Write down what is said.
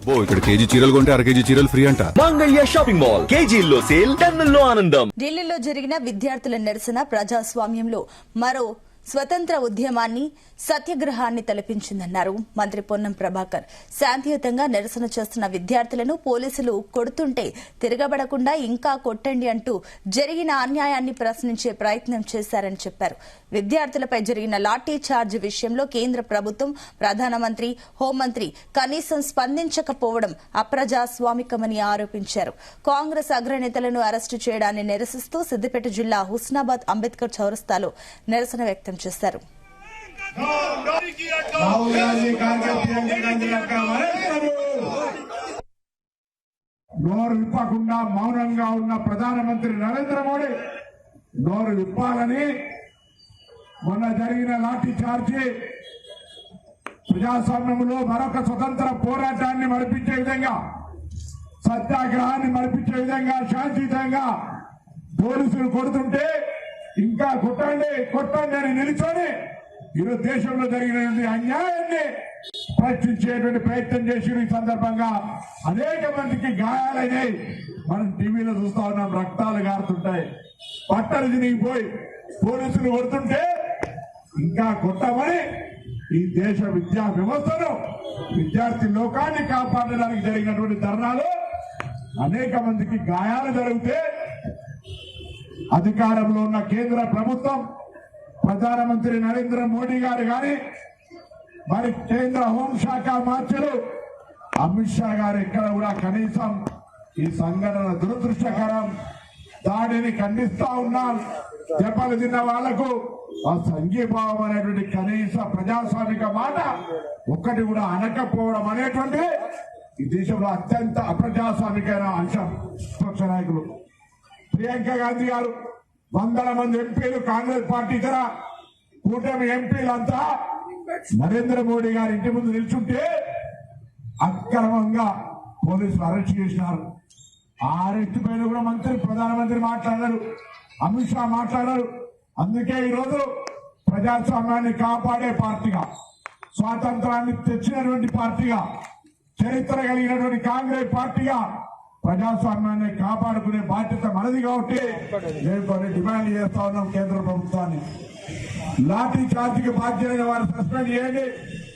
ఇక్కడ కేజీ చీరలు కొంటే అర కేజీ చీరలు ఫ్రీ అంట. మంగళ్య షాపింగ్ మాల్ కేజీల్లో సేల్, టన్నుల్లో ఆనందం. ఢిల్లీలో జరిగిన విద్యార్థుల నిరసన ప్రజాస్వామ్యంలో మరో స్వతంత్ర ఉద్యమాన్ని, సత్యాగ్రహాన్ని తలపించిందన్నారు మంత్రి పొన్నం ప్రభాకర్. శాంతియుతంగా నిరసన చేస్తున్న విద్యార్థులను పోలీసులు కొడుతుంటే తిరగబడకుండా ఇంకా కొట్టండి అంటూ జరిగిన అన్యాయాన్ని ప్రశ్నించే ప్రయత్నం చేశారని చెప్పారు. విద్యార్థులపై జరిగిన లాఠీ చార్జ్ విషయంలో కేంద్ర ప్రభుత్వం, ప్రధానమంత్రి, హోంమంత్రి కనీసం స్పందించకపోవడం అప్రజాస్వామికమని ఆరోపించారు. కాంగ్రెస్ అగ్రనేతలను అరెస్టు చేయడాన్ని నిరసిస్తూ సిద్దిపేట జిల్లా హుస్నాబాద్ అంబేద్కర్ చౌరస్తాలో నిరసన వ్యక్తం చేశారు. నోరు విప్పకుండా మౌనంగా ఉన్న ప్రధానమంత్రి నరేంద్ర మోడీ నోరు విప్పాలని మొన్న జరిగిన లాఠీ చార్జీ ప్రజాస్వామ్యంలో మరొక స్వతంత్ర పోరాటాన్ని మరిపించే విధంగా, సత్యాగ్రహాన్ని మరిపించే విధంగా శాంతియుతంగా పోలీసులు కొడుతుంటే ఇంకా కొట్టండి కొట్టండి అని నిలుచొని ఈరోజు దేశంలో జరిగినటువంటి అన్యాయాన్ని ప్రశ్నించేటువంటి ప్రయత్నం చేసి ఈ సందర్భంగా అనేక మందికి గాయాలైనాయి. మనం టీవీలో చూస్తా ఉన్నాం, రక్తాలు గారుతుంటాయి, బట్టలు చినిగిపోయి పోలీసులు కొడుతుంటే ఇంకా కొట్టమని ఈ దేశ విద్యా వ్యవస్థను, విద్యార్థి లోకాన్ని కాపాడడానికి జరిగినటువంటి ధర్నాలు అనేక మందికి గాయాలు జరిగితే అధికారంలో ఉన్న కేంద్ర ప్రభుత్వం, ప్రధానమంత్రి నరేంద్ర మోడీ గారు గాని, మరి కేంద్ర హోంశాఖ మంత్రులు అమిత్ షా గారు ఎక్కడ కూడా కనీసం ఈ సంఘటన దురదృష్టకరం, దాడిని ఖండిస్తా ఉన్నాం, దెబ్బలు తిన్న వాళ్లకు ఆ సంఘీభావం అనేటువంటి కనీస ప్రజాస్వామిక మాట ఒక్కటి కూడా అనకపోవడం అనేటువంటి ఈ దేశంలో అత్యంత అప్రజాస్వామికమైన అంశం. విపక్ష నాయకులు ప్రియాంక గాంధీ గారు, వందల మంది ఎంపీలు, కాంగ్రెస్ పార్టీ ఇతర కూటమి ఎంపీలంతా నరేంద్ర మోడీ గారి ఇంటి ముందు నిల్చుంటే అక్రమంగా పోలీసులు అరెస్ట్ చేసినారు. ఆ అరెస్ట్ పైన కూడా ప్రధానమంత్రి మాట్లాడారు, అమిత్ షా మాట్లాడారు. అందుకే ఈరోజు ప్రజాస్వామ్యాన్ని కాపాడే పార్టీగా, స్వాతంత్రాన్ని తెచ్చినటువంటి పార్టీగా, చరిత్ర కలిగినటువంటి కాంగ్రెస్ పార్టీగా ప్రజాస్వామ్యాన్ని కాపాడుకునే బాధ్యత మనది. కాబట్టి మేము కొన్ని డిమాండ్ చేస్తా ఉన్నాం కేంద్ర ప్రభుత్వాన్ని. లాఠీ చార్జీకి బాధ్యులైన వారు సస్పెండ్ చేయండి,